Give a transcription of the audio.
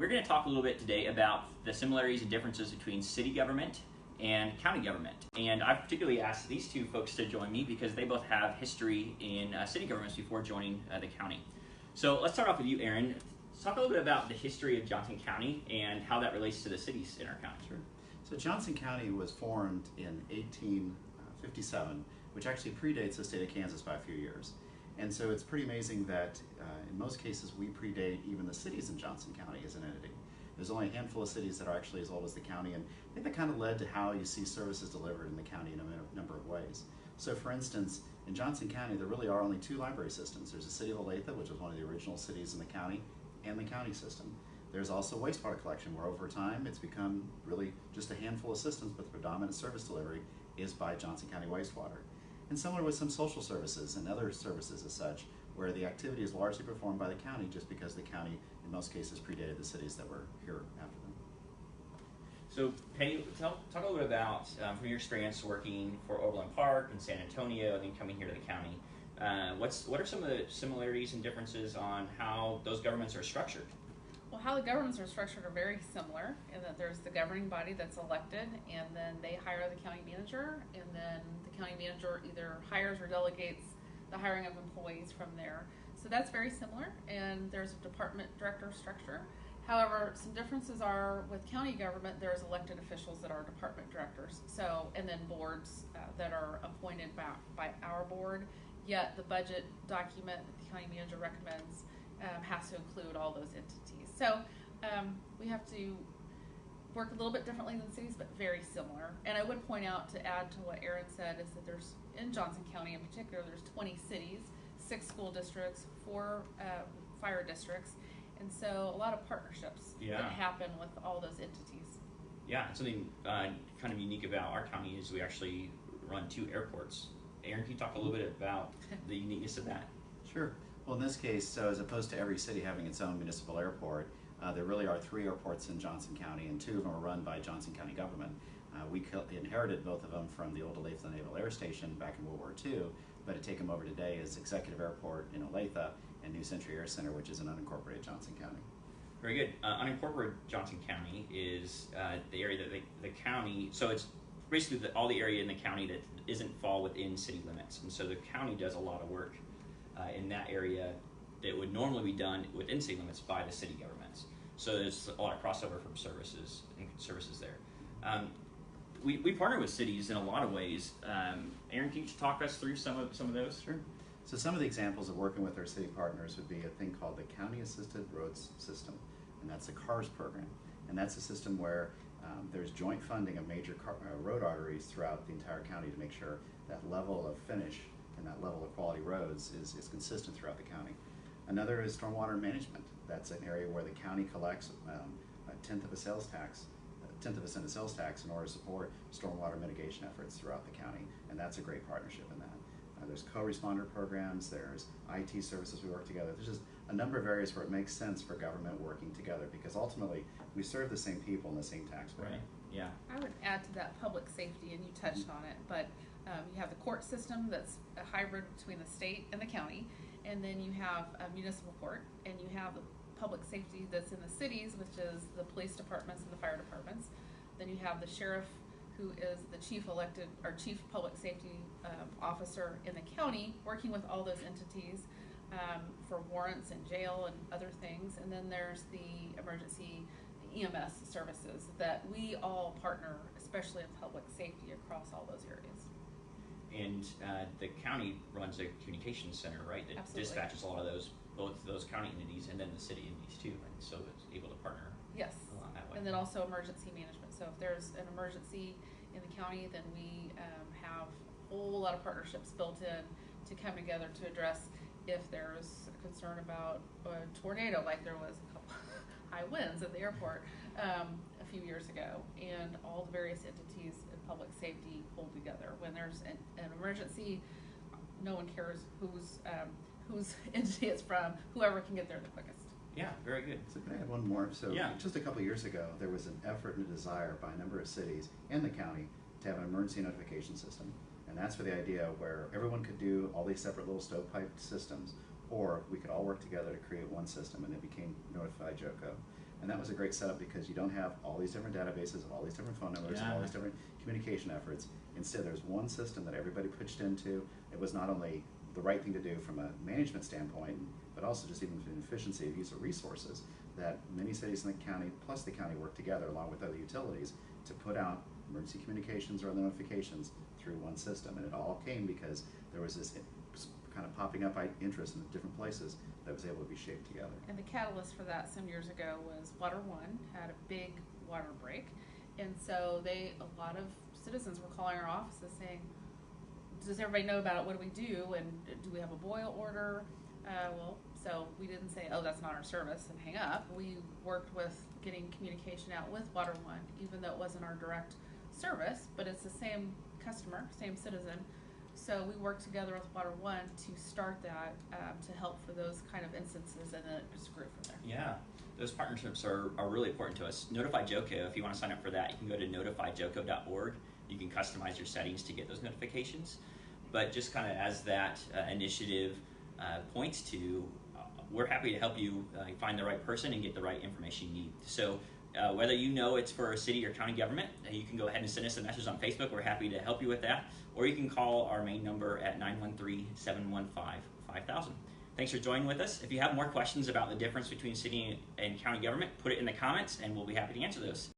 We're going to talk a little bit today about the similarities and differences between city government and county government. And I've particularly asked these two folks to join me because they both have history in city governments before joining the county. So let's start off with you, Aaron. Let's talk a little bit about the history of Johnson County and how that relates to the cities in our county. Sure. So Johnson County was formed in 1857, which actually predates the state of Kansas by a few years. And so it's pretty amazing that in most cases we predate even the cities in Johnson County as an entity. There's only a handful of cities that are actually as old as the county, and I think that kind of led to how you see services delivered in the county in a number of ways. So for instance, in Johnson County there really are only two library systems. There's the city of Olathe, which was one of the original cities in the county, and the county system. There's also wastewater collection, where over time it's become really just a handful of systems, but the predominant service delivery is by Johnson County Wastewater. And similar with some social services and other services as such, where the activity is largely performed by the county just because the county, in most cases, predated the cities that were here after them. So Penny, talk a little bit about, from your experience working for Overland Park and San Antonio and then coming here to the county, what are some of the similarities and differences on how those governments are structured? Well, how the governments are structured are very similar in that there's the governing body that's elected, and then they hire the county manager, and then the county manager either hires or delegates the hiring of employees from there. So that's very similar, and there's a department director structure. However, some differences are with county government, there's elected officials that are department directors. So, and then boards that are appointed by our board, yet the budget document that the county manager recommends has to include all those entities. So we have to work a little bit differently than cities, but very similar. And I would point out, to add to what Aaron said, is that there's, in Johnson County in particular, there's 20 cities, 6 school districts, 4 fire districts, and so a lot of partnerships that happen with all those entities. Yeah, something kind of unique about our county is we actually run 2 airports. Aaron, can you talk a little bit about the uniqueness of that? Sure. Well, in this case, so as opposed to every city having its own municipal airport, there really are 3 airports in Johnson County, and 2 of them are run by Johnson County government. We inherited both of them from the old Olathe Naval Air Station back in World War II, but to take them over today is Executive Airport in Olathe and New Century Air Center, which is in unincorporated Johnson County. Very good. Unincorporated Johnson County is the area that the county, so it's basically all the area in the county that isn't fall within city limits, and so the county does a lot of work in that area that would normally be done within city limits by the city governments. So there's a lot of crossover from services there. We partner with cities in a lot of ways. Aaron, can you talk us through some of those? Sure. So some of the examples of working with our city partners would be a thing called the County Assisted Roads System, and that's a CARS program. And that's a system where there's joint funding of major road arteries throughout the entire county to make sure that level of finish and that level of quality roads is consistent throughout the county. Another is stormwater management. That's an area where the county collects a tenth of a sales tax of sales tax in order to support stormwater mitigation efforts throughout the county, and that's a great partnership in that. There's co-responder programs, there's IT services we work together. There's just a number of areas where it makes sense for government working together because ultimately we serve the same people and the same taxpayer. Right. Yeah. I would add to that public safety, and you touched on it, but you have the court system that's a hybrid between the state and the county, and then you have a municipal court, and you have the public safety that's in the cities, which is the police departments and the fire departments. Then you have the sheriff, who is the chief elected or chief public safety officer in the county, working with all those entities for warrants and jail and other things. And then there's the emergency EMS services that we all partner, especially in public safety, across all those areas. And the county runs a communications center, right? That Absolutely. Dispatches a lot of both those county entities and then the city entities too, and so it's able to partner. Yes. Along that way. And then also emergency management. So if there's an emergency in the county, then we have a whole lot of partnerships built in to come together to address if there's a concern about a tornado, like there was a couple high winds at the airport a few years ago, and all the various entities in public safety pulled together. When there's an emergency, no one cares whose entity it's from, whoever can get there the quickest. Yeah, very good. So can I add one more? So yeah. Just a couple of years ago, there was an effort and a desire by a number of cities and the county to have an emergency notification system. And that's for the idea where everyone could do all these separate little stovepiped systems, or we could all work together to create one system, and it became Notify Joco. And that was a great setup because you don't have all these different databases of all these different phone numbers, of all these different communication efforts. Instead, there's one system that everybody pitched into. It was not only the right thing to do from a management standpoint, but also just even from efficiency of use of resources, that many cities in the county, plus the county, work together along with other utilities to put out emergency communications or other notifications through one system. And it all came because there was this kind of popping up interest in different places that was able to be shaped together. And the catalyst for that some years ago was Water One had a big water break, and so a lot of citizens were calling our offices saying, does everybody know about it? What do we do? And do we have a boil order? So we didn't say, oh, that's not our service, and hang up. We worked with getting communication out with Water One, even though it wasn't our direct service, but it's the same customer, same citizen. So we worked together with Water One to start that, to help for those kind of instances, and then it just grew from there. Yeah, those partnerships are really important to us. Notify JOCO, if you want to sign up for that, you can go to notifyjoco.org. You can customize your settings to get those notifications. But just kind of as that initiative points to, we're happy to help you find the right person and get the right information you need. So whether you know it's for a city or county government, you can go ahead and send us a message on Facebook. We're happy to help you with that. Or you can call our main number at 913-715-5000. Thanks for joining with us. If you have more questions about the difference between city and county government, put it in the comments and we'll be happy to answer those.